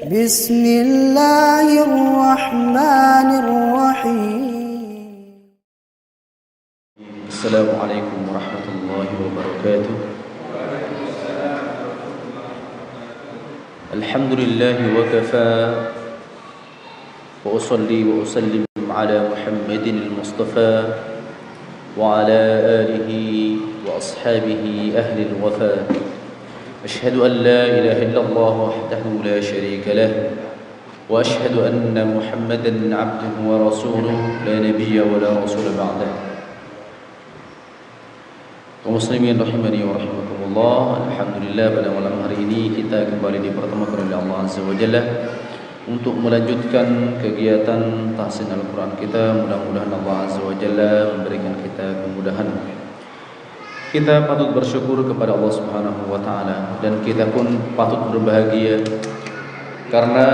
بسم الله الرحمن الرحيم. السلام عليكم ورحمة الله وبركاته. الحمد لله وكفى وأصلي وأسلم على محمد المصطفى وعلى آله وأصحابه أهل الوفاء. أشهد أن لا إله إلا الله وحده لا شريك له وأشهد أن محمدا عبده ورسوله لا نبي ولا رسول بعده. Kaum muslimin rahimani wa rahimakumullah. Alhamdulillah, pada malam hari ini kita kembali dipertemukan oleh Allah Azza wa Jalla untuk melanjutkan kegiatan tahsin Al-Quran kita. Mudah-mudahan Allah Azza wa Jalla memberikan kita kemudahan. Kita patut bersyukur kepada Allah Subhanahu wa taala, dan kita pun patut berbahagia karena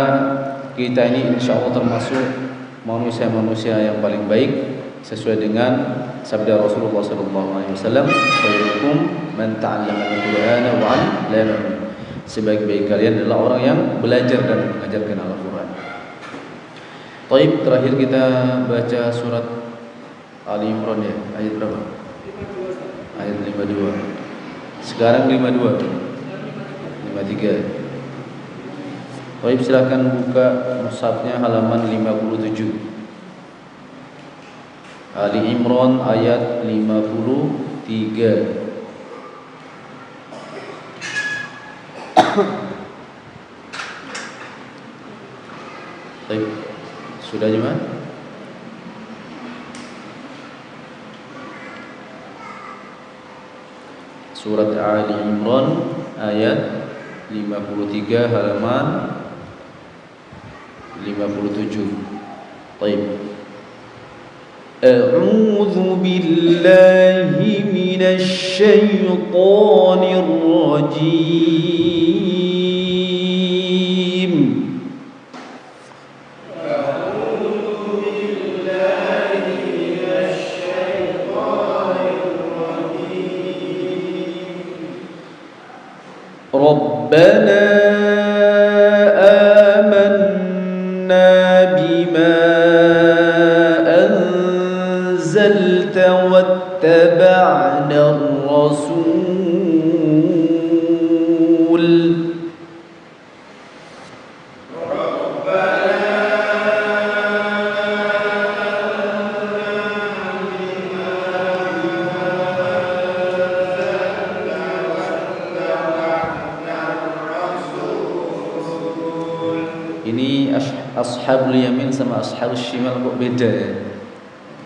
kita ini insyaallah termasuk manusia-manusia yang paling baik sesuai dengan sabda Rasulullah sallallahu alaihi wasallam, "Khairukum man ta'allama al-Qur'ana wa 'allamahu." Sebaik-baik kalian adalah orang yang belajar dan mengajarkan Al-Qur'an. Baik, terakhir kita baca surat Ali Imran ya, ayat berapa? Ayat 52. Sekarang 52. 53. Baik, silakan buka mushafnya halaman 57. Ali Imran ayat 53. Baik, sudah jemaah? Surat Ali Imran ayat 53 halaman 57. Baik. أعوذ بالله من الشيطان الرجيم. أعوذ بالله من الشيطان الرجيم. ربنا آمنا بما واتبعنا الرسول. Ini ashabul yamin sama ashabul shimal kok beda ya?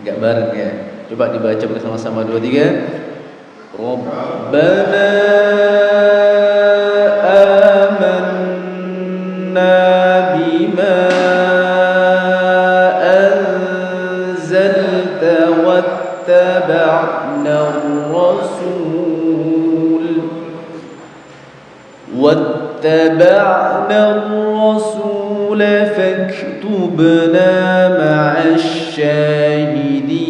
Enggak bareng ya? Coba dibaca bersama-sama 2 3. Rabbana amanna bima anzalta wattaba'na ar-rasul faktubna ma'asy syahidin.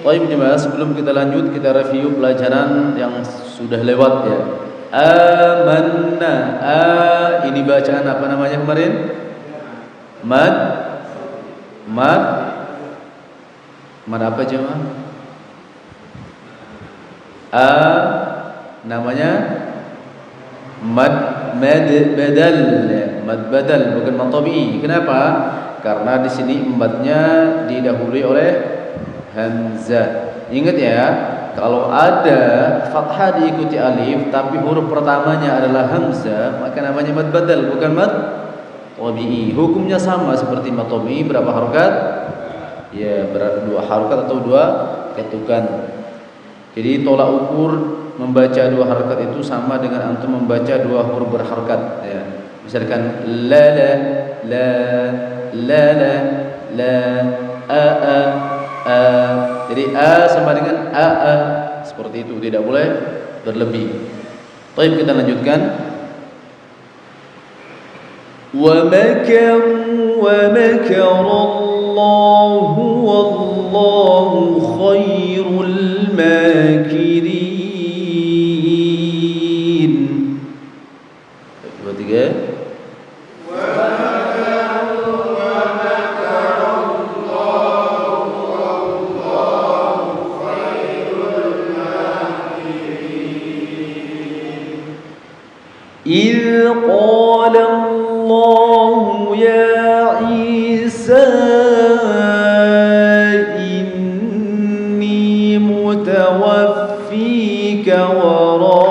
Baik jemaah, sebelum kita lanjut kita review pelajaran yang sudah lewat ya. Amanna, ini bacaan apa namanya kemarin? Mad apa jemaah? Namanya mad badal ya, mad badal bukan mad tabi'i. Kenapa? Karena di sini madnya didahului oleh hamzah. Ingat ya, kalau ada fathah diikuti alif tapi huruf pertamanya adalah hamzah, maka namanya mad badal bukan mad tabi'i. Hukumnya sama seperti mad tabi'i, berapa harokat? Ya, berada 2 harokat atau 2 ketukan. Jadi tolak ukur membaca 2 harokat itu sama dengan antum membaca 2 huruf berharokat ya. Misalkan la la la la la la a. Jadi a sama dengan a seperti itu, tidak boleh berlebih. Baik, kita lanjutkan. وَمَكَرُوا وَمَكَرَ اللَّهُ وَاللَّهُ خَيْرُ الْمَاكِرِينَ. 2, 3. إذ قال الله يا عيسى إني متوفيك ورافعك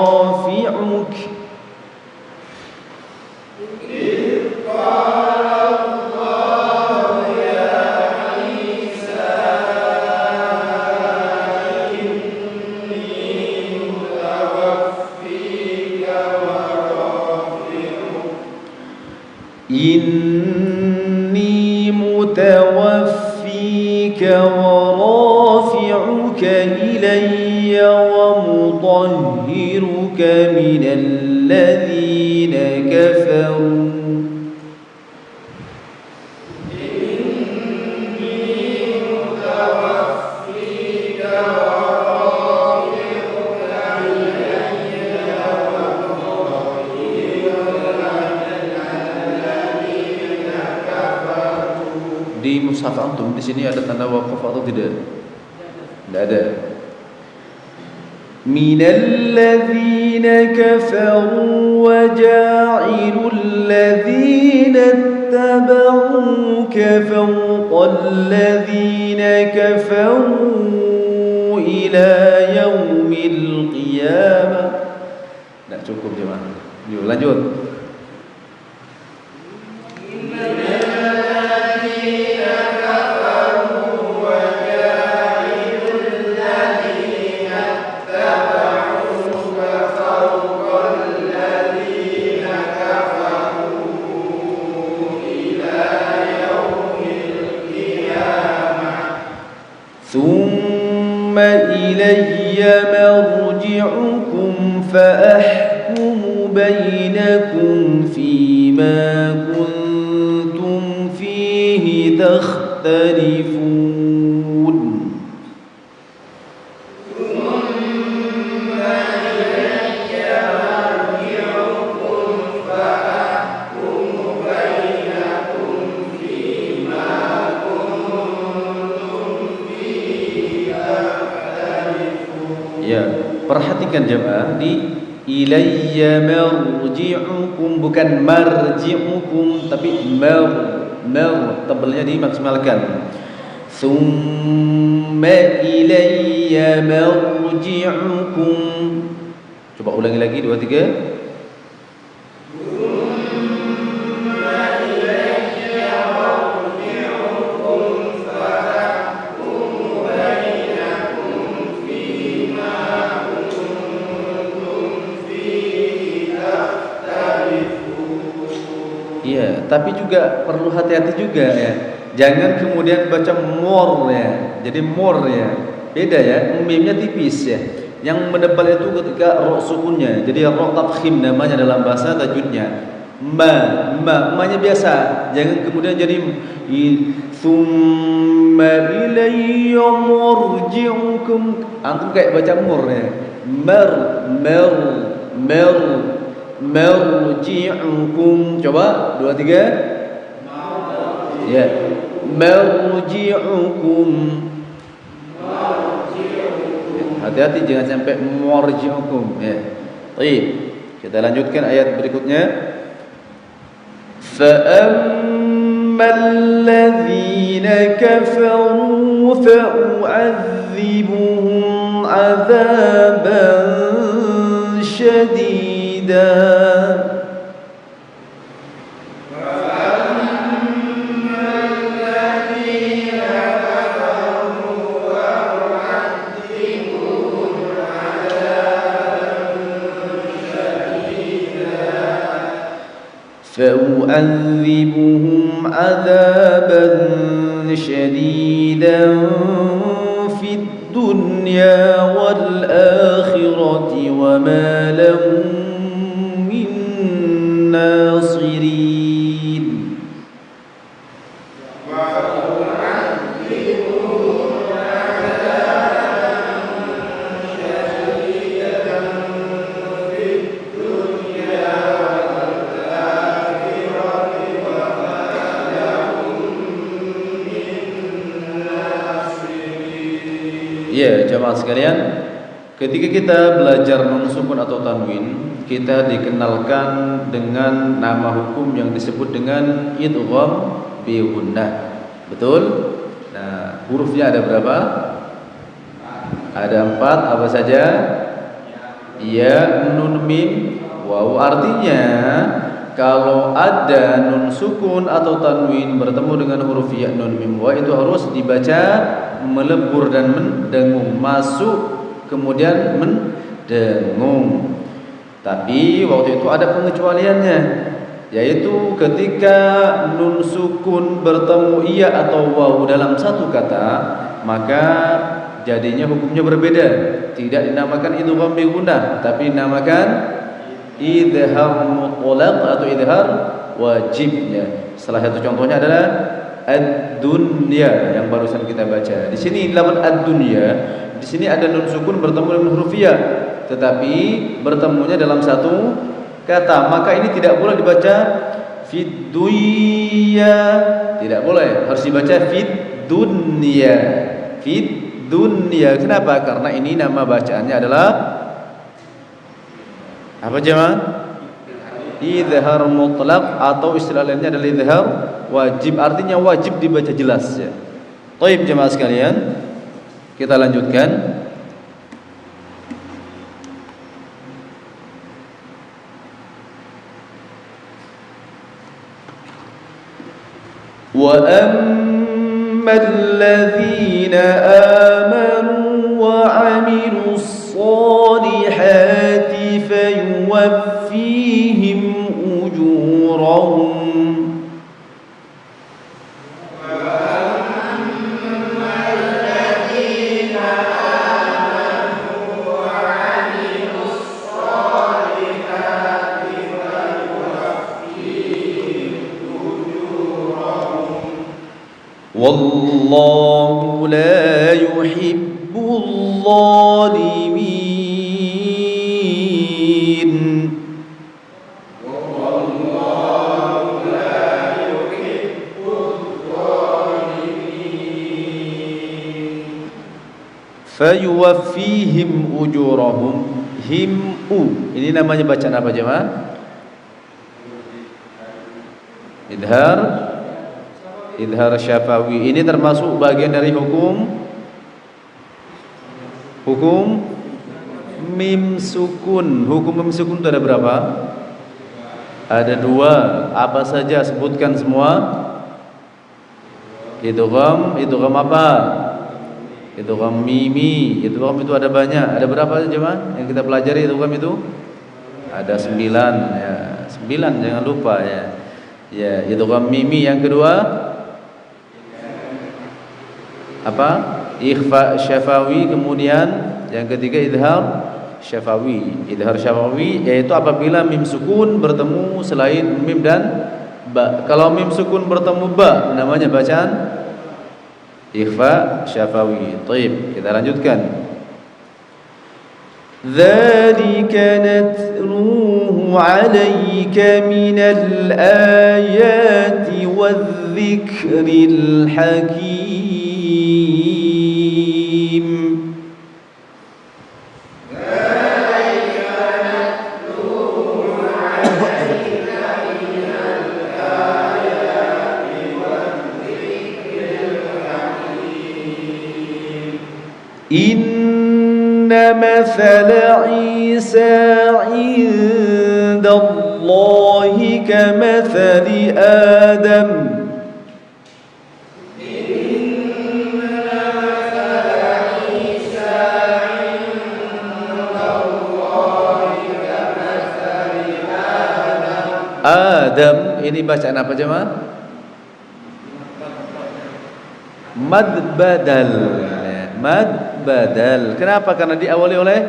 إني متوفيك ورافعك إلي ومطهرك من الذين كفروا di mushaf antum di sini ada tanda waqaf atau tidak? Tidak ada. Minal ladzina kafaru wa ja'ilul ladzina ittaba'uka fawqal ladzina kafaru ila yaumil qiyamah. Tidak cukup jemaah. Yuk lanjut. ثم إلي مرجعكم فأحكم بينكم فيما كنتم فيه تختلفون. Ya, perhatikan jemaah di ilayya marji'ukum, bukan marji'ukum tapi mar tebalnya dimaksimalkan. Summa ilayya marji'ukum. Coba ulangi lagi 2 3. Ya, tapi juga perlu hati-hati juga ya. Jangan kemudian baca mor ya. Jadi mor ya. Beda ya, mimnya tipis ya. Yang menebal itu ketika ro sukunnya. Jadi ro tafkhim namanya dalam bahasa tajwidnya. Ma-nya biasa. Jangan kemudian jadi thumma ilayya marji'ukum. Antum kayak baca mor ya. Marji'ukum. Coba 2 3. Ya. Marji'ukum. Hati-hati jangan sampai marji'ukum ya. Baik. Kita lanjutkan ayat berikutnya. Fa ammal ladzina kafaru fa u'adzibuhum 'adzaban syadida. فأعذبهم عذابا شديدا في الدنيا والآخرة وما لهم من ناصرين. Ya, jemaah sekalian, ketika kita belajar nun sukun atau tanwin, kita dikenalkan dengan nama hukum yang disebut dengan idgham bi gunnah. Betul? Nah, hurufnya ada berapa? Ada 4, apa saja? Ya, nun, mim, waw. Artinya kalau ada nun sukun atau tanwin bertemu dengan huruf ya, nun, mim, waw, itu harus dibaca melebur dan mendengung, masuk kemudian mendengung. Tapi waktu itu ada pengecualiannya, yaitu ketika nun sukun bertemu iya atau waw dalam satu kata, maka jadinya hukumnya berbeda. Tidak dinamakan idgham bi gunnah, tapi dinamakan idhar mutlaq atau idhar wajib ya. Salah satu contohnya adalah ad-dunya yang barusan kita baca. Di sini lafaz ad-dunya, di sini ada nun sukun bertemu dengan huruf ya, tetapi bertemunya dalam satu kata, maka ini tidak boleh dibaca fid dunya, tidak boleh, harus dibaca fid dunya. Fid dunya. Kenapa? Karena ini nama bacaannya adalah apa jemaah? Idhar mutlaq atau istilah lainnya adalah idhar wajib, artinya wajib dibaca jelas ya. Baik jemaah sekalian, kita lanjutkan. Wa ammal ladzina amanu wa 'amilus solihati fayuwaffihim ujurahum. Wallahu la yuhibbul zalimin. Wallahu la yuhibbul zalimin. Fayuwaffihim ujurahum. Himu. Ini namanya bacaan apa jemaah? Idhar syafawi. Ini termasuk bagian dari hukum mim sukun. Hukum mim sukun itu ada berapa? Ada 2. Apa saja? Sebutkan semua. Idgham apa? Idgham mimi. Idgham itu ada banyak. Ada berapa jemaah yang kita pelajari idgham itu? Ada 9 ya. 9 jangan lupa ya. Ya, idgham mimi. Yang kedua apa? Ikhfa syafawi. Kemudian yang ketiga idhar syafawi. Idhar syafawi yaitu apabila mim sukun bertemu selain mim dan ba. Kalau mim sukun bertemu ba, namanya bacaan ikhfa syafawi. Baik, kita lanjutkan. Dzalika natluhu 'alaika minal ayati wadh-dhikril hakim. Inna mathala Isa 'inda Allahi kamathali Adam. Adam ini bacaan apa jemaah? Mad badal. Mad badal. Kenapa? Karena diawali oleh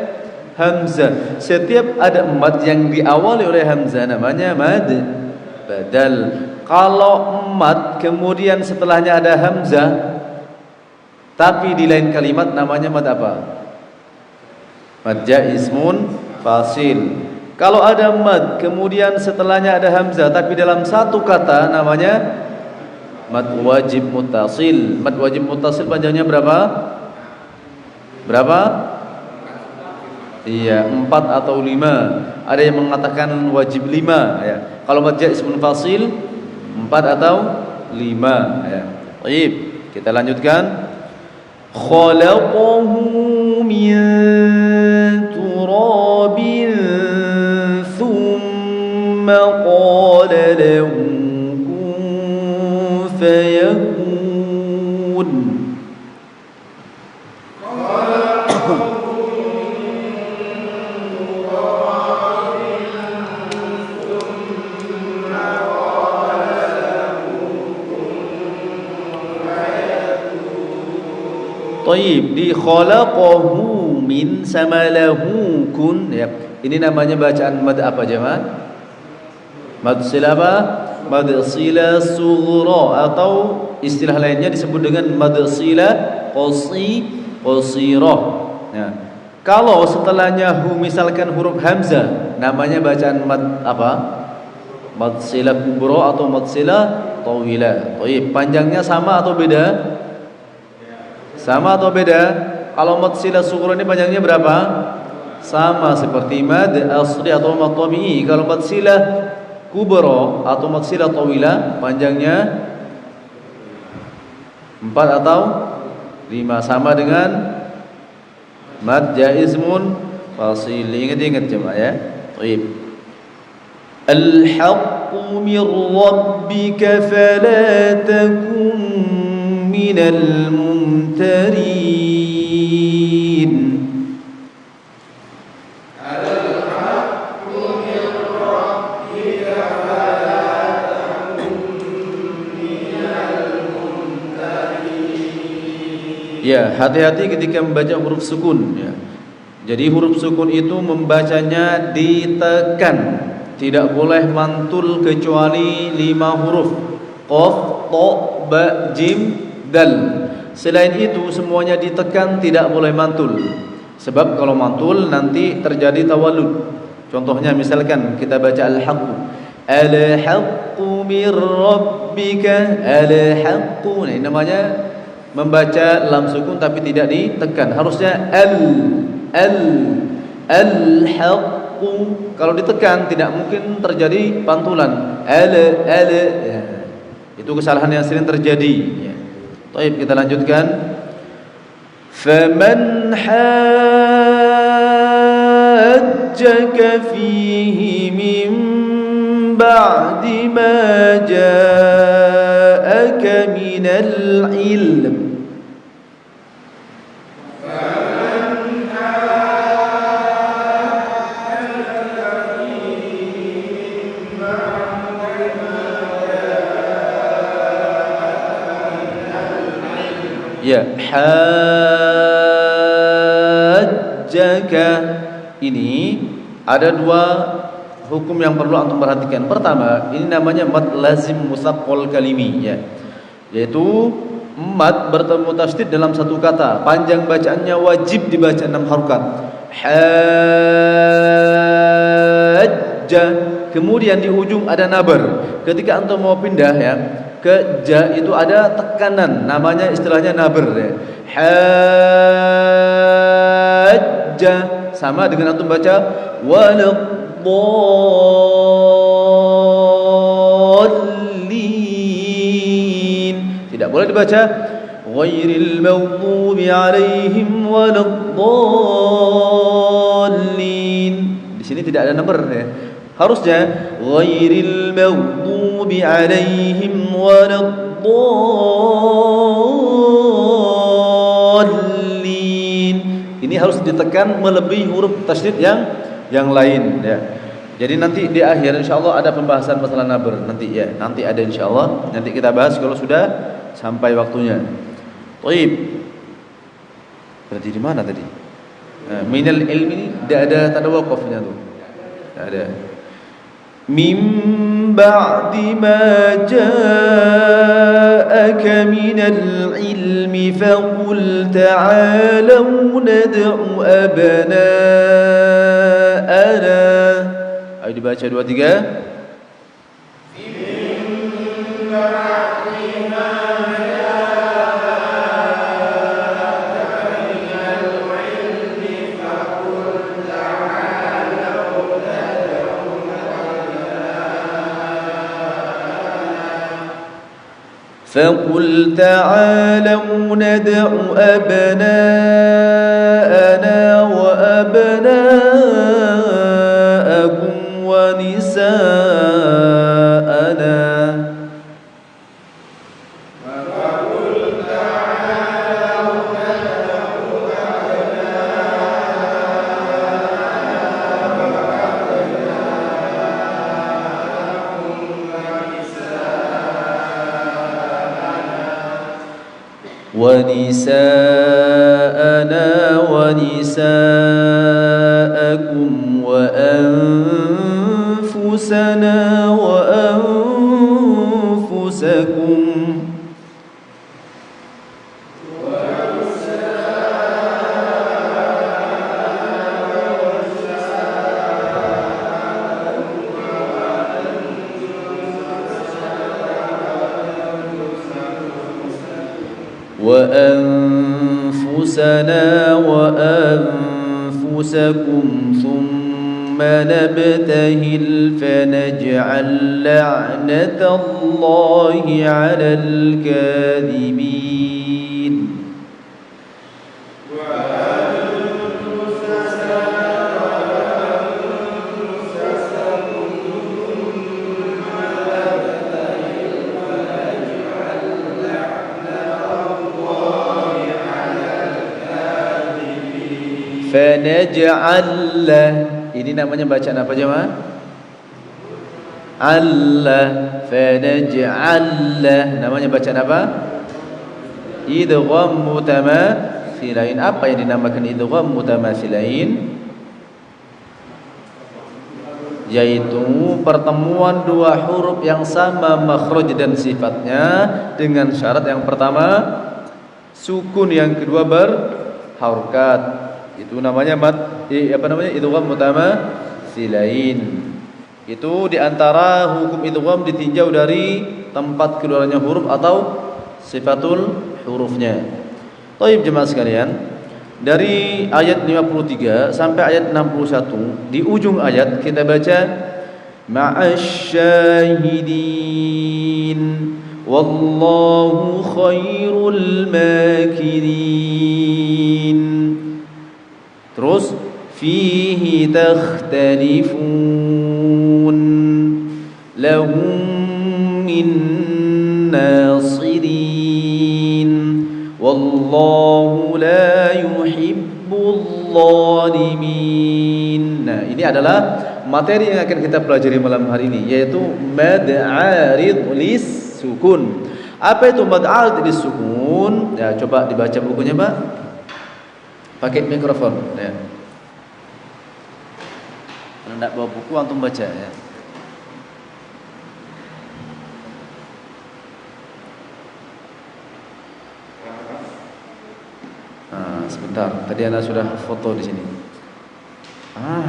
hamzah. Setiap ada mad yang diawali oleh hamzah namanya mad badal. Kalau mad kemudian setelahnya ada hamzah tapi di lain kalimat namanya mad apa? Mad jaizmun fasil. Kalau ada mad kemudian setelahnya ada hamzah tapi dalam satu kata namanya mad wajib muttasil. Mad wajib muttasil panjangnya berapa? Berapa? Iya, 4 atau 5. Ada yang mengatakan wajib 5 ya. Kalau mad jaizmun fasil 4 atau 5 ya. Baik, kita lanjutkan. Khalaqahu min turabin thumma qala lahu kun fayakun. Taib, di khalaqahu min sama lahu kun ya. Ini namanya bacaan mad apa jemaah? Mad sila apa? Mad sila sughra atau istilah lainnya disebut dengan mad sila qasirah. Ya. Kalau setelahnya hu misalkan huruf hamzah, namanya bacaan mad apa? Mad sila kubra atau mad sila tawila. Taib, panjangnya sama atau beda? Sama atau beda? Kalau mad sila sughra ini panjangnya berapa? Sama seperti mad asli atau mad tabi'i. Kalau mad sila kubra atau mad sila tawila panjangnya 4 atau 5, sama dengan mad jaizmun fasil. Ingat-ingat jemaah ya. Baik. Al-haqqu min rabbika fala takun minal mumtarin. Al-haqqu min rabbika fala takun minal mumtarin. Ya, hati-hati ketika membaca huruf sukun ya. Jadi huruf sukun itu membacanya ditekan, tidak boleh mantul kecuali 5 huruf. Qaf, ta, ba, jim, dal. Selain itu semuanya ditekan, tidak boleh mantul. Sebab kalau mantul nanti terjadi tawallud. Contohnya misalkan kita baca al-haqqu, al-haqqu mir rabbika, al-haqqu. Nah, ini namanya membaca lam sukun tapi tidak ditekan. Harusnya al-haqqu. Kalau ditekan tidak mungkin terjadi pantulan. Ya. Itu kesalahan yang sering terjadi ya. Baik, kita lanjutkan. Faman hajjaka fihi min ba'di ma ja'aka minal ilm. Ya, hajjaka ini ada 2 hukum yang perlu antum perhatikan. Pertama, ini namanya mad lazim musaqqal kalimi ya. Yaitu mad bertemu tasydid dalam satu kata. Panjang bacaannya wajib dibaca 6 harokat. Hajja. Kemudian di ujung ada nabar. Ketika antum mau pindah ya ke ja itu ada tekanan, namanya istilahnya nabar ya. Hajja sama dengan antum baca waladdallin. Tidak boleh dibaca ghairil maghdubi alaihim waladdallin. Di sini tidak ada nabar ya. Harusnya ghairil maghdubi alaihim waladdallin. Ini harus ditekan melebihi huruf tasydid yang lain ya. Jadi nanti di akhir insyaallah ada pembahasan masalah nabar nanti ya. Nanti ada insyaallah. Nanti kita bahas kalau sudah sampai waktunya. Baik. Berarti di mana tadi? Minal ilmi ini tak ada waqafnya tu. Tak ada. Min ba'di ma ja'aka minal ilmi faqul ta'alu nad'u abna'ana. Ayo dibaca 2 3. فقل تعالوا ندع أبناءنا وأبناءكم ونساءنا ونساءنا ونساءكم وأنفسنا وأنفسكم وأنفسنا وأنفسكم ثم نبتهل فنجعل لعنة الله على الكاذبين Fanaj'al, ini namanya bacaan apa jemaah? Allah. Fanaj'al, namanya bacaan apa? Idgham mutamathilain. Apa yang dinamakan idgham mutamathilain? Yaitu pertemuan dua huruf yang sama makhraj dan sifatnya dengan syarat yang pertama sukun, yang kedua berharokat. Itu namanya idgham mutamathilain. Itu diantara hukum idgham ditinjau dari tempat keluarnya huruf atau sifatul hurufnya. Baik jemaah sekalian, dari ayat 53 sampai ayat 61, di ujung ayat kita baca ma'asyahidin wallahu khairul makirin. Terus fihi takhtalifun lahum min nasirin wallahu la yuhibbul zalimin. Nah, ini adalah materi yang akan kita pelajari malam hari ini, yaitu mad arid lis sukun. Apa itu mad arid lis sukun? Ya, coba dibaca bukunya, Pak. Pakai mikrofon ya. Kalau tidak bawa buku antum baca ya. Sebentar, tadi Anda sudah foto di sini.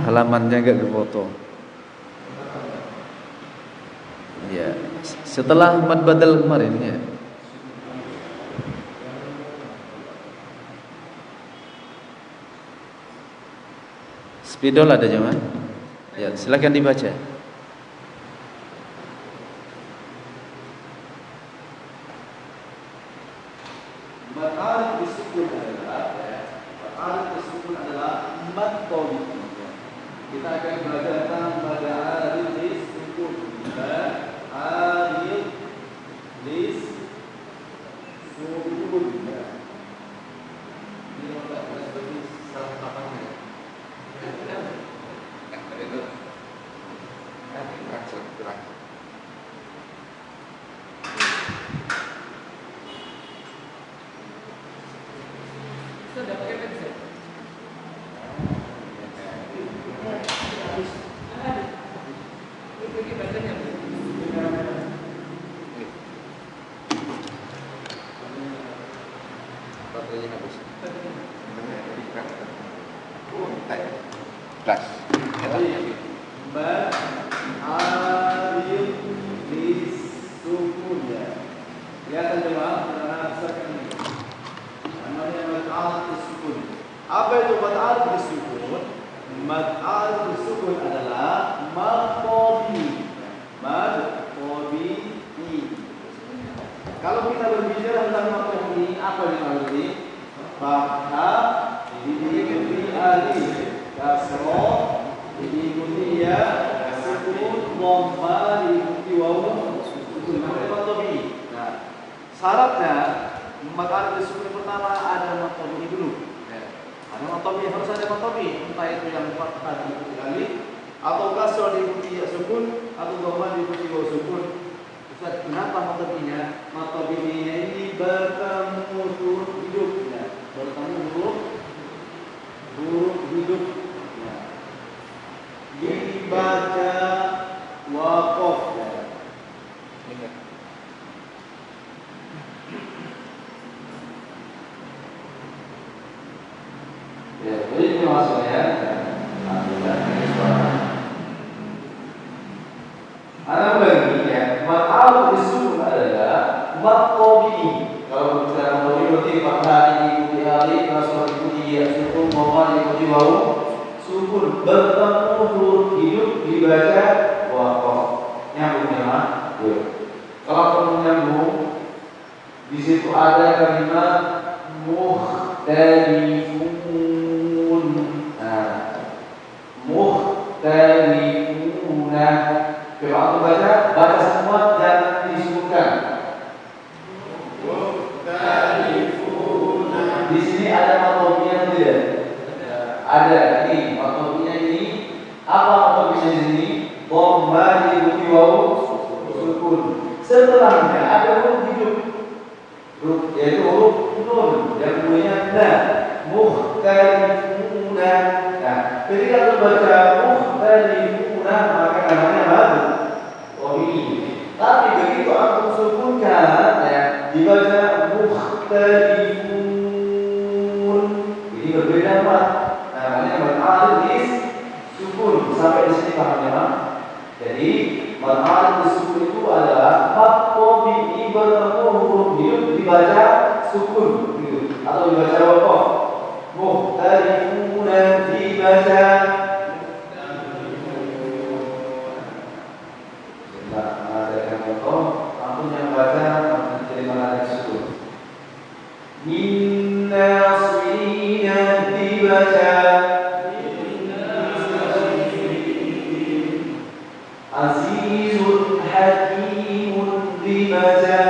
Halamannya enggak difoto. Ya, setelah mad badal kemarin ya. Spidol ada jemaah? Ya, silakan dibaca. Mad disukun adalah mad thabit. Kita akan belajar tentang mad arid disukun. Mad arid disukun. Ini adalah seperti salah papannya. Sudah pakai Kelas. Mad alif disukun ya. Kelihatan jemaah karena sekarang ini. Namanya mad alif disukun. Apa itu mad alif disukun? Mad alif disukun adalah mad tabii. Mad tabii. Kalau kita berbicara tentang mad tabii, apa yang dimaksud? Fathah diikuti alif, kasroh diikuti ya, sukun, dhamma diikuti wawu, itu namanya mad tabii. Nah, syaratnya mad alif disukun pertama ada mad tabii dulu. Ada mad tabii, harus ada mad tabii, entah itu yang fathah diikuti alif, atau kasroh diikuti ya sukun, atau dhamma diikuti wawu sukun. Ustaz, kenapa mad tabiinya? Mad tabiinya ini bertemu huruf hidup ya. Bertemu huruf hidup ya. Dibaca waqaf ya. Ya, jadi ini maksudnya alhamdulillah ini suara. Anak bagi ya, mad alif disukun adalah mad tabii. Kalau bicara mad tabii berarti fathah diikuti alif, kasroh diikuti ya, sukun, dhamma diikuti wawu, sukun bertemu huruf hidup dibaca waqaf. Nyambung ya, Mas? Kalau kamu nyambung, di situ ada kalimat mukhtalifun. Nah, mukhtalifuna. Kalau aku baca semua jangan disebutkan. Mukhtalifuna. Di sini ada matobinya tidak? Ada. Ini matobinya ini apa matobinya di sini? Dhamma diikuti wawu sukun. Setelahnya ada huruf hidup. Yaitu huruf nun yang bunyinya na. Mukhtalifuna. Nah, ketika kita baca mukhtalifuna maka namanya mad tabii. Tapi begitu aku sukunkan ya, dibaca mukhtalifun. Ini berbeda Pak. Namanya mad alif sukun. Sampai di sini paham ya Pak? Jadi mad alif sukun itu adalah mad tabii bertemu huruf hidup dibaca sukun gitu. Atau dibaca waqaf. Mukhtalifuna dibaca ampun yang baca jadi mana sukun. Minnasina dibaca azizun hakimun dibaca.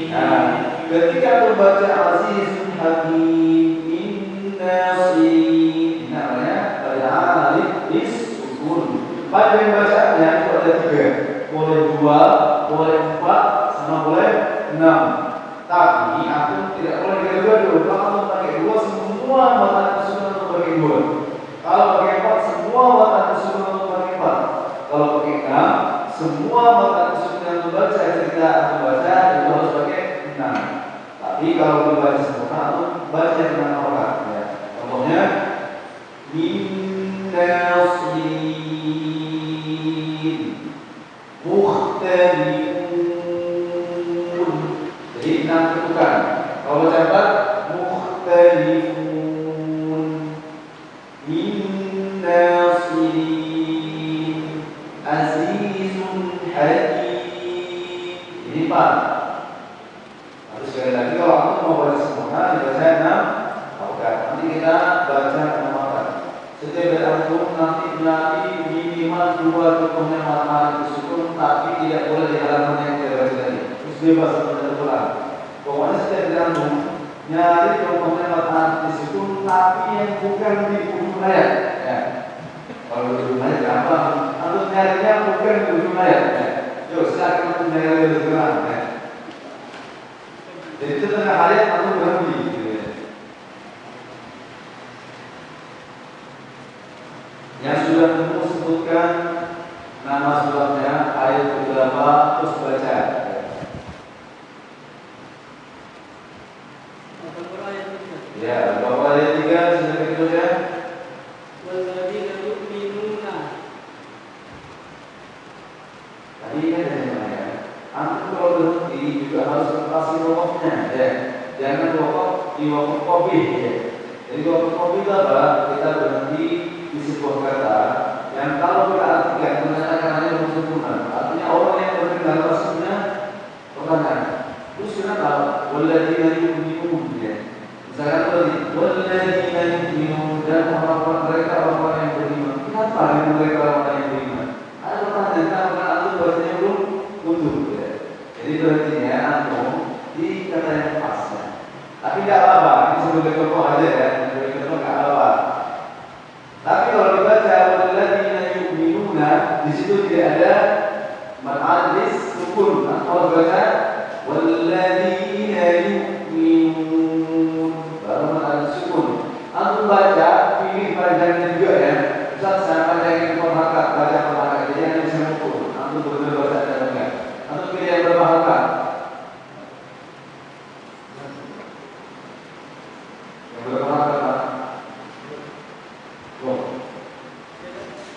Nah, ketika membaca azizun hakim minnasina namanya pada alif disukun. Pada yang bacanya itu ada 3, boleh 2, boleh 4, sama boleh 6. Tapi aku tidak boleh kedua dulu. Kalau pakai 2 semua mata sunnah untuk pakai 2. Kalau pakai 4 semua mata sunnah untuk pakai 4. Kalau pakai 6 semua mata sunnah untuk baca ketika aku baca itu harus pakai 6. Tapi kalau dibaca sempurna aku baca dengan orang ya. Contohnya minnasina mukhtalifun. Jadi 6 ketukan. Kalau catat mukhtalifun minnasirin azizun hakim. Ini 4. Harus sekali lagi kalau aku mau baca sempurna dibaca 6 harokat. Nanti kita baca 6 harokat. Setiap antum nanti minimal 2 tokohnya matematik disukun, tapi tidak boleh di halaman yang kita baca tadi. Terus bebas untuk pulang. Pokoknya setiap antum nyari tokohnya matematik disukun, tapi yang bukan di ujung ayat. Ya. Kalau di ujung ayat gampang. Antum nyarinya bukan di ujung ayat. Ya. Yuk silakan antum nyari lebih kurang. Ya. Jadi itu tengah ayat antum berhenti. Yang sudah ketemu sebutkan nama suratnya, ayat berapa, terus baca. Ya, berapa 3 sudah betul ya. Walladzina yu'minuna. Tadi kan ada antum kalau berhenti juga harus lepasin wakafnya ya. Jangan wakaf di wakaf kopi ya. Jadi wakaf kopi itu apa? Kita berhenti di sebuah kata yang kalau kita artikan mengatakan hanya sempurna. Artinya orang yang mendengar maksudnya perkataan. Terus kenapa? Walladzina yu'minun ya. Misalkan tadi walladzina yu'minun dan orang-orang mereka orang-orang yang beriman. Kenapa mereka orang-orang yang beriman? Ada pertanyaan karena antum bahasanya belum mundur ya. Jadi berarti antum di kata yang pas ya. Tapi tidak apa-apa, ini sebagai contoh aja ya, sebagai contoh nggak apa-apa. Tapi kalau dibaca walladzina yu'minuna, di situ tidak ada ma'adis sukun. Nah, kalau baca walladzina yu'minun baru ma'adis sukun. Antum baca pilih bacanya juga ya. Misal saya panjangin perharakat, baca perharakat, jadi yang bisa mengukur. Antum benar-benar baca dan enggak. Antum pilih yang berapa harakat? Yang berapa harakat?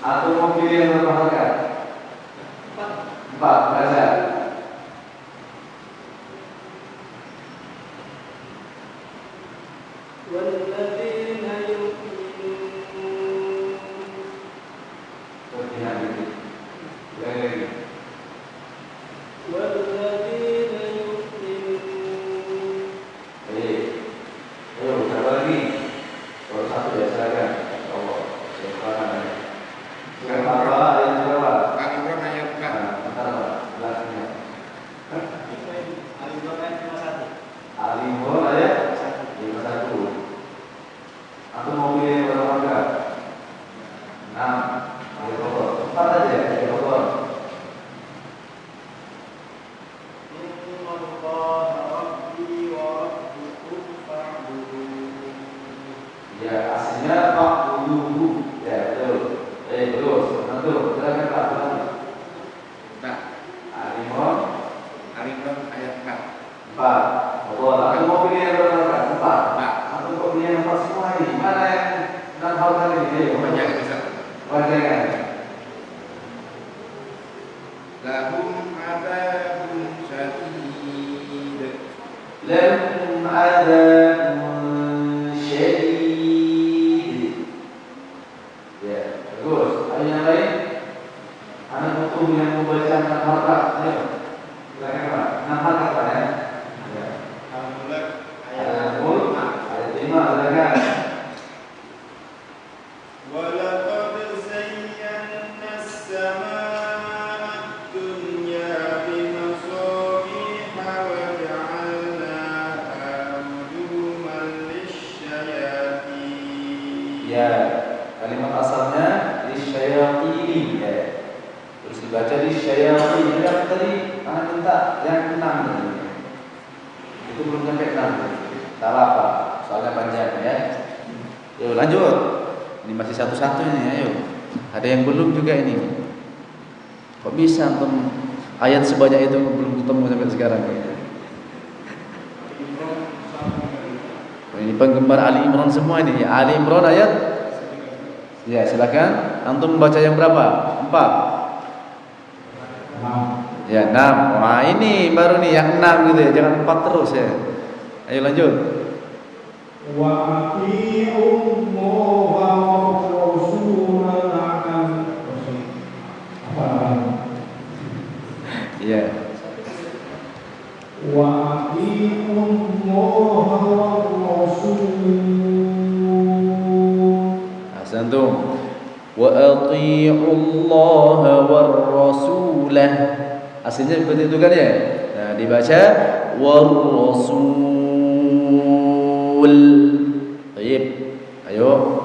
Atau mau pilih yang berapa harakat? 4, baca. Walladzina yu'minun. Berhenti lagi. Lagi. Walladzina yu'minun. Ayo, berapa lagi? Kalau satu ya silakan. Allah, silakan. Sekarang apa? Ayat berapa? Al-Imran ayat 4. Bentar apa? Belakangnya. Al-Imran ayat 51. Al-Imran ayat 51. Aku mau pilih yang berapa enggak? 6. Ayat berapa? 4 aja ya, ayat berapa? Ya, aslinya Pak Bulu. Ya, betul. Terus, betul. Silakan Pak. Nah, Al-Imran Al-Imran ayat 4. 4. Allah, aku mau pilih yang berapa? 4. Nah, Aku kok pilih yang 4 semua ini? Mana yang dan hal kali ini? Ayo, banyak bisa. bacakan. Lahum adzabun syadid. Lahum adzabun syadid. Ya, terus. Ada yang lain? Anak butuh yang membaca 6 harakat. Ayo. Silakan Pak. 6 harakat Pak ya. Ya. Al-Mulk Ayat 5, silakan. Walaqad zayyana as-samaa'a ad-dunya bimasabiha wa ja'alnaha rujuman lisyayatin. Ya, kalimat asalnya lisyayatin ya. Terus dibaca lisyayatin. Yang tadi anak minta yang 6 tadi. Itu belum sampai 6. Tak apa, soalnya panjang ya. Yuk lanjut. Ini masih satu-satu ini, ayo. Ada yang belum juga ini. Kok bisa antum ayat sebanyak itu belum ketemu sampai sekarang ya? Ini penggemar Ali Imran semua ini. Ali Imran ayat. Ya, silakan. Antum baca yang berapa? 4. Ya, 6. Wah, ini baru nih yang 6 gitu ya. Jangan 4 terus ya. Ayo lanjut. Wa atii'ullaha wa rasulahu la'allakum turhamun. Iya. Wa atii'ullaha wa rasulahu. Ahsantum. Wa atii'ullaha war rasulah. Aslinya seperti itu kan ya? Nah, dibaca war rasul. Baik. Ayo.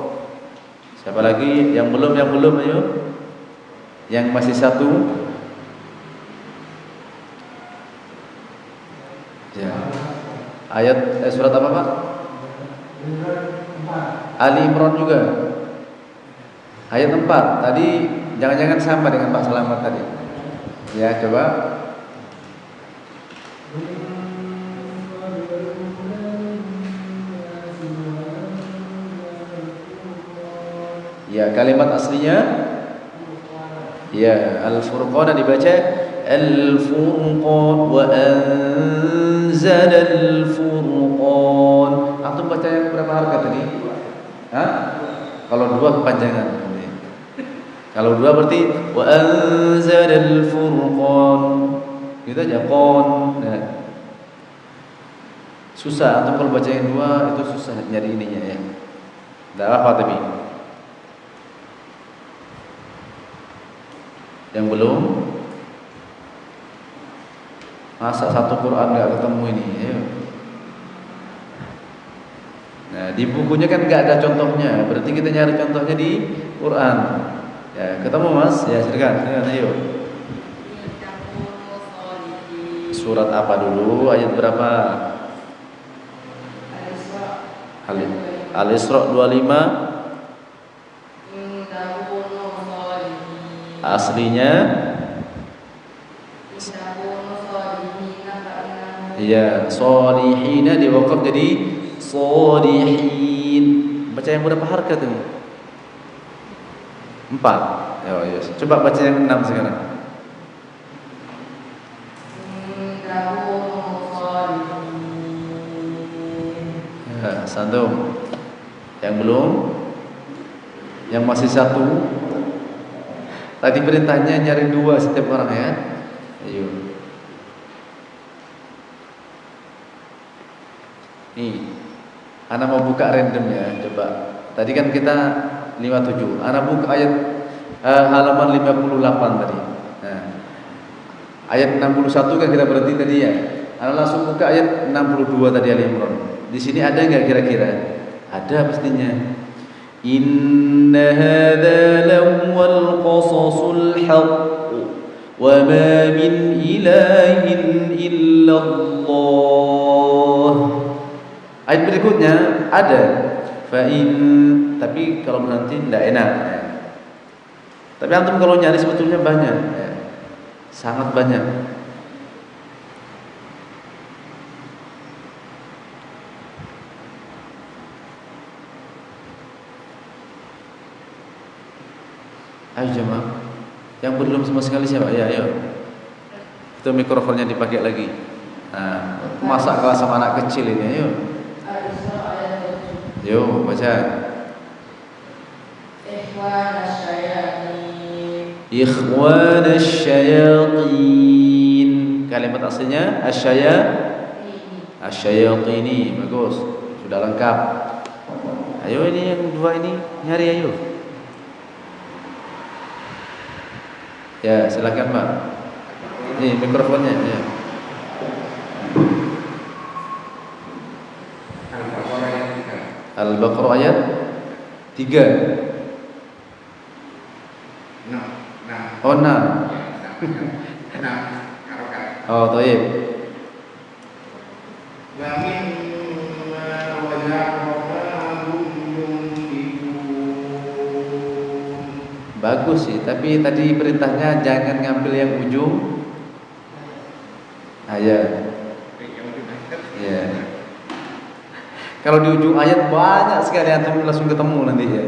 Siapa lagi yang belum ayo. Yang masih satu. Ya. Ayat surat apa Pak? Ali Imran juga. Ayat 4. Tadi jangan-jangan sama dengan Pak Selamat tadi. Ya, coba. Ya, kalimat aslinya ya, Al-Furqan dibaca Al-Furqan wa anzala Al-Furqan. Antum baca yang berapa harakat tadi? Hah? Kalau dua kepanjangan. Kalau dua berarti wa anzala Al-Furqan. Kita aja qon. Nah. Susah, antum kalau baca yang dua itu susah nyari ininya ya. Enggak apa tapi. Yang belum, masa satu Quran nggak ketemu ini? Ayo. Nah di bukunya kan nggak ada contohnya, berarti kita nyari contohnya di Quran. Ya ketemu mas? Ya silakan, ayo. Surat apa dulu? Ayat berapa? Al-Isra 25. Aslinya ya, solihina diwakaf jadi solihin. Baca yang berapa harakat ini? 4. Ya, yes. Coba baca yang 6 sekarang. Ya, satu. Yang belum? Yang masih satu? Tadi perintahnya nyari 2 setiap orang ya. Ayo. Nih, Ana mau buka random ya, coba. Tadi kan kita 57. Ana buka ayat halaman 58 tadi. Nah, ayat 61 kan kita berhenti tadi ya. Ana langsung buka ayat 62 tadi Ali Imran. Di sini ada enggak kira-kira? Ada pastinya. Inna hadza lawal qasasul haqq wa ma min ilahin illallah. Ayat berikutnya ada tapi kalau berhenti tidak enak ya. Tapi antum kalau nyari sebetulnya banyak ya. Sangat banyak. Ayo jemaah. Yang belum sama sekali siapa? Ya, ayo. Itu mikrofonnya dipakai lagi. Nah, masa kelas sama anak kecil ini, ayo. Yo, baca. Ikhwanasyayatin. Kalimat aslinya asyayatini. Bagus. Sudah lengkap. Ayo ini yang 2 ini nyari ayo. Ya, silakan Pak. Nih mikrofonnya ya. Al-Baqarah ayat 3. Oh, 6. Oh, thayyib. Bagus sih, tapi tadi perintahnya jangan ngambil yang ujung ayat. Ya. Kalau di ujung ayat banyak sekali antum langsung ketemu nanti ya.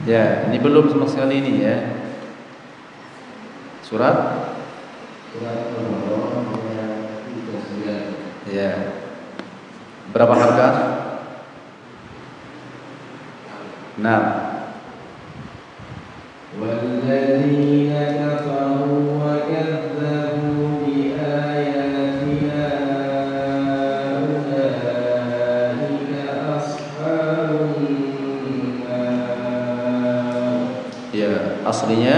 Ya, ini belum sama sekali ini ya. Surat ya. Berapa harakat? 6. والذين كفروا وكذبوا بآياتنا أولئك أصحاب النار. Ya, aslinya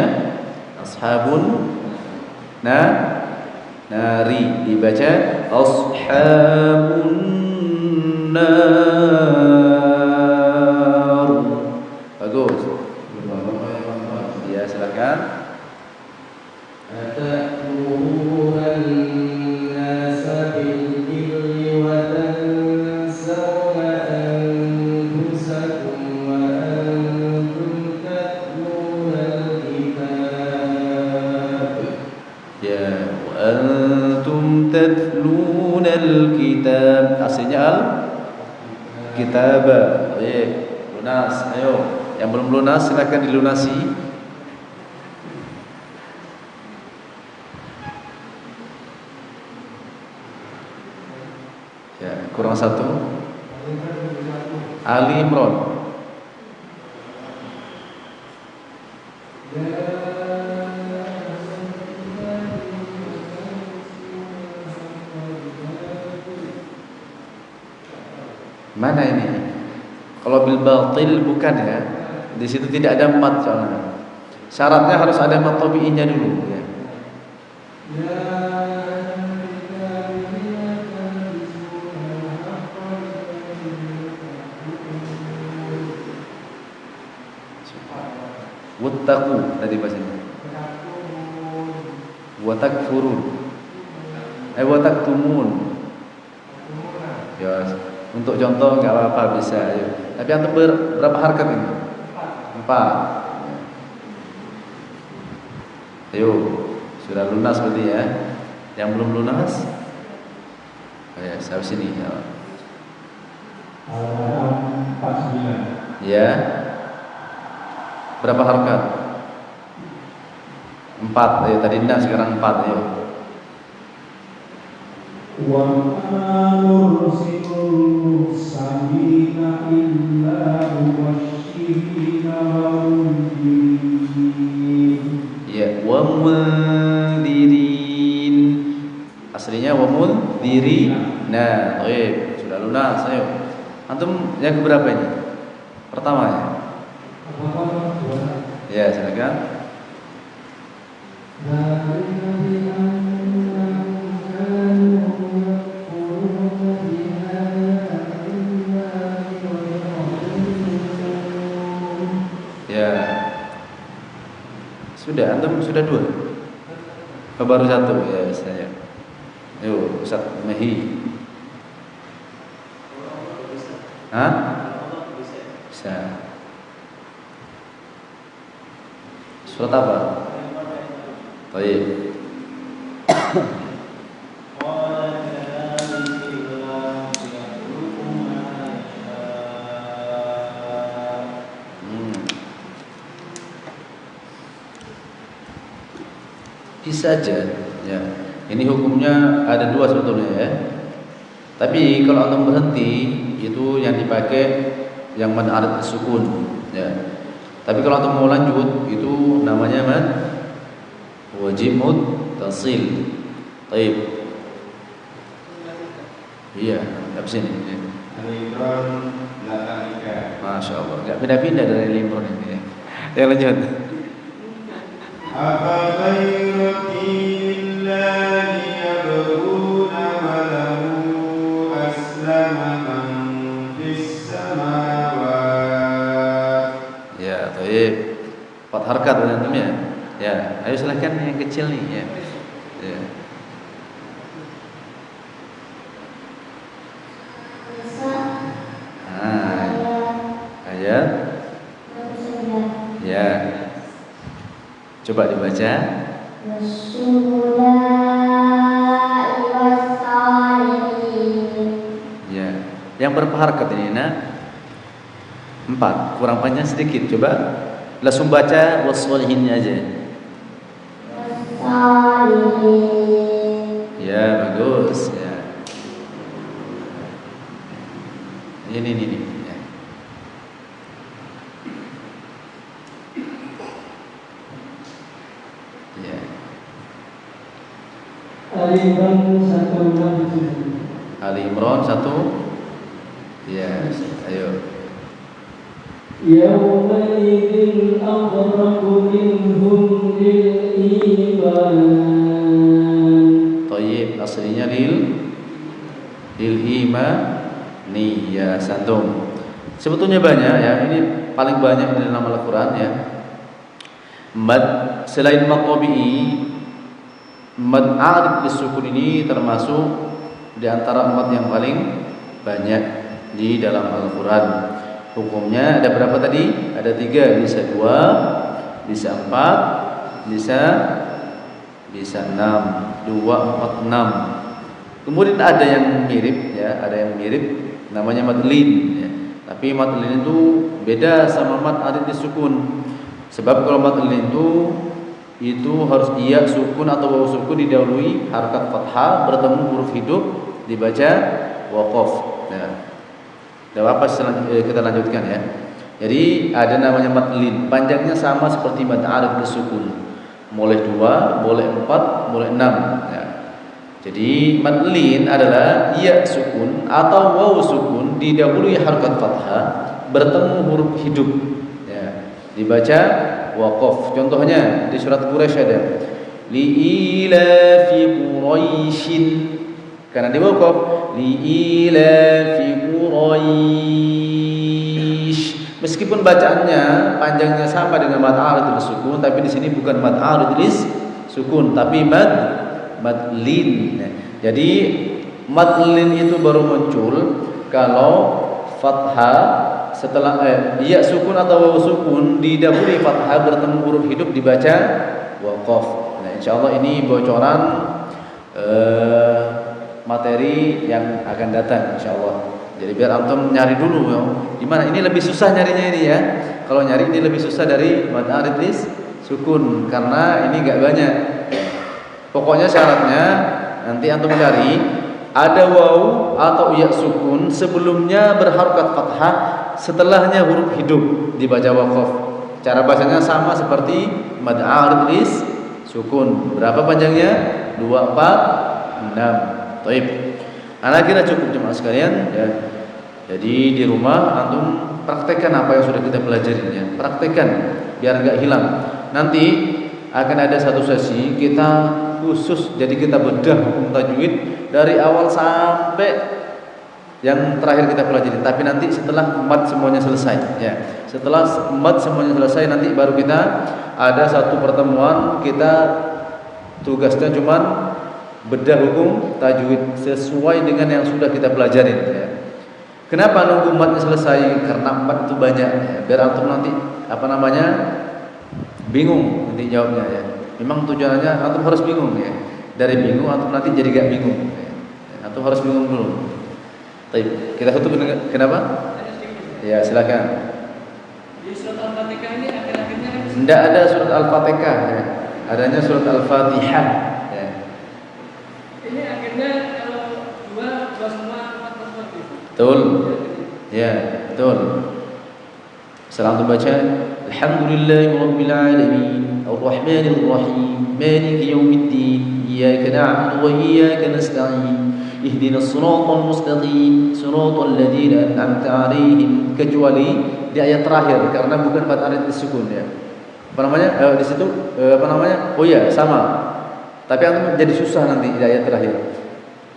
ashabun nari, dibaca ashabun nar. Bagus. Ya, silakan. أتأمرون الناس بالبر وتنسون أنفسكم وأنتم تتلون الكتاب. Ya, wa antum tatluna al-kitab. Aslinya kitaba. Lunas. Ayo, yang belum lunas silakan dilunasi. Ya, kurang satu. Ali Imran. Mana ini? Kalau bil batil bukan ya. Di situ tidak ada mat soalnya. Syaratnya harus ada mat tabi'inya dulu ya. Wattaqu tadi bahasanya. Wa takfurun. Wa taktumun. Ya, untuk contoh enggak apa-apa bisa ayo. Tapi antum berapa harkat ini? 4. Ayo, sudah lunas berarti ya. Yang belum lunas? Oh ya, sampai sini ya. Al-An'am 49. Ya. Berapa harkat? 4. Ayo tadi enggak, sekarang 4 ayo. Wa ma nursilul mursalina illa mubashshirina wa mundhirin. Ya, wa mundirin. Aslinya wa mundirin. Nah, baik, sudah lunas. Ayo. Antum yang keberapa ini? Pertama ya. Ya, silakan. Ya. Sudah, antum sudah 2. Baru 1 ya saya. Ayo, Ustaz Mehi. Hah? Bisa. Surat apa? Baik. Bisa aja ya. Ini hukumnya ada 2 sebetulnya ya. Tapi kalau antum berhenti itu yang dipakai yang mad arid sukun ya. Tapi kalau antum mau lanjut itu namanya mad wajib muttasil. Baik. Iya, habis ini. Ya. Al-Imran 83. Masya Allah, nggak pindah-pindah dari Al-Imran ini ya. Ya lanjut. أفغير دين الله يبغون وله أسلم من في السماوات. Ya, baik. 4 harkat antum ya. Ya, ayo silakan yang kecil nih ya. Ya. Ayat. Ya. Coba dibaca. Ya. Yang berapa harkat ini nak? 4. Kurang panjang sedikit. Coba langsung baca wassalihinnya aja. Ya, bagus ya. Ini ya. Ya. Ali Imran 167. Ali Imran 1. Ya, ayo. Yawmaidin aqrabu minhum lil iman. Thayyib, aslinya lil imani ya santum. Sebetulnya banyak ya, ini paling banyak di dalam Al-Qur'an ya. Mad selain mad tabi'i, mad arid bisukun ini termasuk di antara mad yang paling banyak di dalam Al-Qur'an. Hukumnya ada berapa tadi? Ada 3, bisa 2, bisa 4, bisa 6, 2, 4, 6. Kemudian ada yang mirip ya, ada yang mirip namanya mad lin ya. Tapi mad lin itu beda sama mad arid disukun. Sebab kalau mad lin itu harus iya sukun atau wawu sukun didahului harakat fathah bertemu huruf hidup dibaca waqaf. Nah, apa kita lanjutkan ya. Jadi ada namanya mad lin, panjangnya sama seperti mad arid disukun. Boleh 2, boleh 4, boleh 6 ya. Jadi mad lin adalah ya sukun atau wawu sukun didahului harakat fathah bertemu huruf hidup ya, dibaca waqaf. Contohnya di surat Quraisy ada li ilafi quraisyin, karena di waqaf li ilafi quraisy. Meskipun bacaannya panjangnya sama dengan mad arid sukun, tapi di sini bukan mad arid sukun tapi mad lin. Jadi mad lin itu baru muncul kalau fathah setelah ya sukun atau wawu sukun didahului fathah bertemu huruf hidup dibaca waqaf. Nah, insyaallah ini bocoran materi yang akan datang insyaallah. Jadi biar antum nyari dulu ya. Di mana ini lebih susah nyarinya ini ya. Kalau nyari ini lebih susah dari mad arid sukun karena ini enggak banyak. Pokoknya syaratnya nanti antum cari ada wawu atau ya sukun sebelumnya berharokat fathah, setelahnya huruf hidup dibaca waqaf. Cara bacanya sama seperti mad arid sukun. Berapa panjangnya? 2, 4, 6. Baik. Anak kira cukup jemaah sekalian ya. Jadi di rumah antum praktekkan apa yang sudah kita pelajarinya. Praktekkan biar enggak hilang. Nanti akan ada satu sesi kita khusus, jadi kita bedah hukum tajwid dari awal sampai yang terakhir kita pelajari. Tapi nanti setelah mad semuanya selesai ya. Setelah mad semuanya selesai nanti baru kita ada satu pertemuan, kita tugasnya cuman bedah hukum tajwid sesuai dengan yang sudah kita pelajari ya. Kenapa nunggu matnya selesai? Karena mat itu banyak ya. Biar antum nanti bingung nanti jawabnya ya. Memang tujuannya antum harus bingung ya. Dari bingung antum nanti jadi gak bingung ya. Antum harus bingung dulu. Baik, kita tutup kenapa? Ya, silakan. Di surat Al-Fatihah ini akhir-akhirnya kan Tidak ada surat Al-Fatihah ya. Adanya surat Al-Fatihah ya. ini akhirnya kalau dua semua empat seperti itu. Betul. Ya, betul. Salam baca Alhamdulillahirabbil alamin arrahmanir rahim maliki yaumiddin iyyaka na'budu wa iyyaka nasta'in ihdinas siratal mustaqim siratal ladzina an'amta 'alaihim, kecuali di ayat terakhir karena bukan mad arid sukun ya. Di situ oh ya sama. Tapi antum jadi susah nanti di ayat terakhir.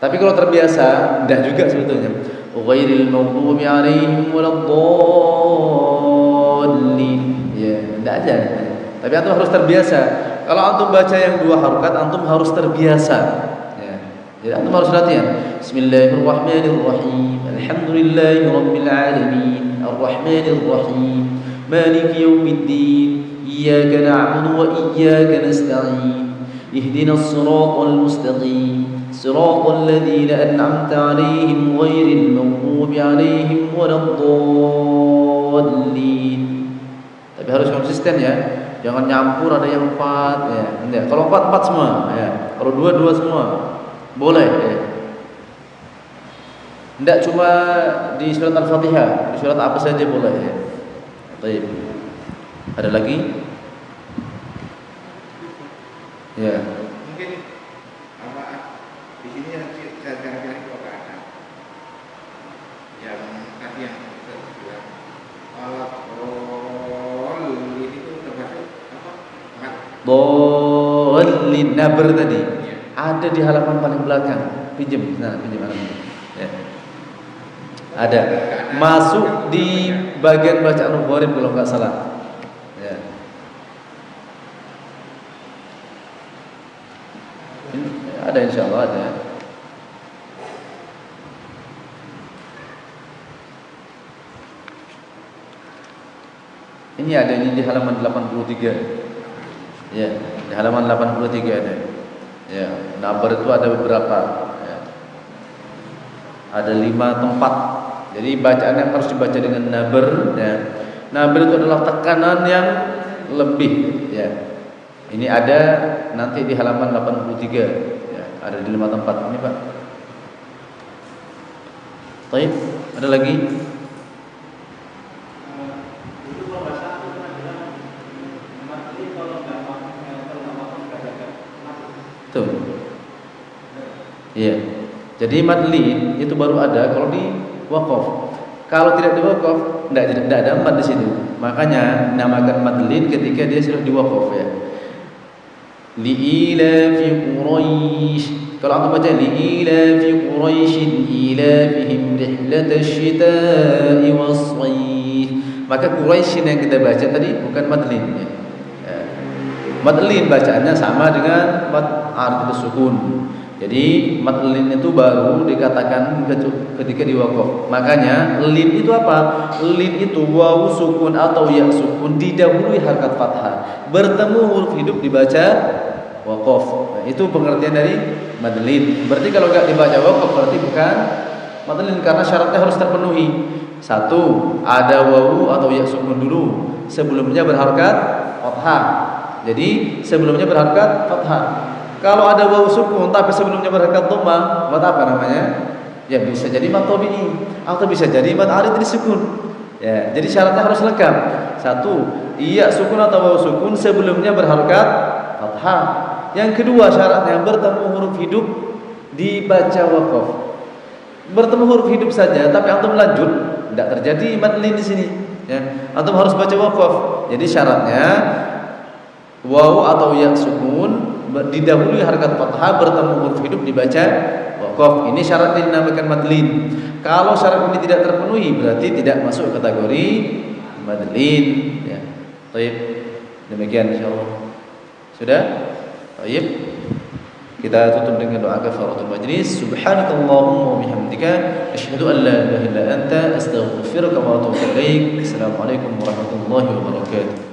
Tapi kalau terbiasa dah juga sebetulnya. Ghairil maghdubi 'alaihim waladdallin. Ya, enggak aja. Tapi antum harus terbiasa. Kalau antum baca yang 2 harokat, antum harus terbiasa. Ya. Jadi antum harus latihan. Bismillahirrahmanirrahim. Alhamdulillahirabbil alamin. Arrahmanir rahim. Maliki yaumiddin. Iyyaka na'budu wa iyyaka nasta'in. Ihdinas siratal mustaqim. صراط الذين أنعمت عليهم غير المغضوب عليهم ولا الضالين. Tapi harus konsisten ya. Jangan nyampur ada yang 4 ya. Enggak. Kalau 4 semua ya. Kalau 2 semua. Boleh ya. Enggak cuma di surat Al-Fatihah, di surat apa saja boleh ya. Baik. Ada lagi? Ya. Dolin naber tadi ada di halaman paling belakang. Pinjam halaman. Ya. Ada masuk di bagian bacaan mudhari kalau enggak salah. Ya. Ada insyaallah ada. Ini ada di halaman 83. Ya, di halaman 83 ada. Ya, nabar itu ada beberapa ya. Ada 5 tempat Jadi bacaan yang harus dibaca dengan naber, ya. Naber itu adalah tekanan yang lebih, ya. Ini ada nanti di halaman 83, ya. Ada di 5 tempat ini, Pak. Baik, ada lagi? Tuh. Iya. Jadi madlin itu baru ada kalau di waqaf. Kalau tidak di waqaf, tidak ada mad di situ. Makanya namakan madlin ketika dia sudah di waqaf, ya. Li'ilafi Quraisy. Kalau antum baca li'ilafi Quraisy ilafihim rihlatash shita'i was-shayf. Maka Quraisy yang kita baca tadi bukan madlin, ya. Madlin bacaannya sama dengan mad arid sukun. Jadi madlin itu baru dikatakan ketika di waqaf. Makanya lin itu apa? Lin itu wawu sukun atau ya sukun didahului harakat fathah. Bertemu huruf hidup dibaca waqaf. Nah, itu pengertian dari madlin. Berarti kalau enggak dibaca waqaf berarti bukan madlin karena syaratnya harus terpenuhi. Satu, ada wawu atau ya sukun dulu sebelumnya berharakat fathah. Jadi sebelumnya berharakat fathah. Kalau ada wawu sukun tapi sebelumnya berharakat dhammah, mad apa namanya? Ya bisa jadi mad tabi'i atau bisa jadi mad arid disukun. Ya, jadi syaratnya harus lengkap. Satu, iya sukun atau wawu sukun sebelumnya berharakat fathah. Yang kedua syaratnya bertemu huruf hidup dibaca waqaf. Bertemu huruf hidup saja tapi antum lanjut, tidak terjadi madlin di sini. Ya, antum harus baca waqaf. Jadi syaratnya wawu atau ya sukun didahului harakat fathah bertemu huruf hidup dibaca waqaf. Ini syarat yang dinamakan madlin. Kalau syarat ini tidak terpenuhi berarti tidak masuk kategori madlin, ya. Baik. Demikian insyaallah. Sudah? Baik. Kita tutup dengan doa kafaratul majlis. Subhanakallahumma wa bihamdika asyhadu an la ilaha illa anta astaghfiruka wa atubu ilaik. Assalamualaikum warahmatullahi wabarakatuh.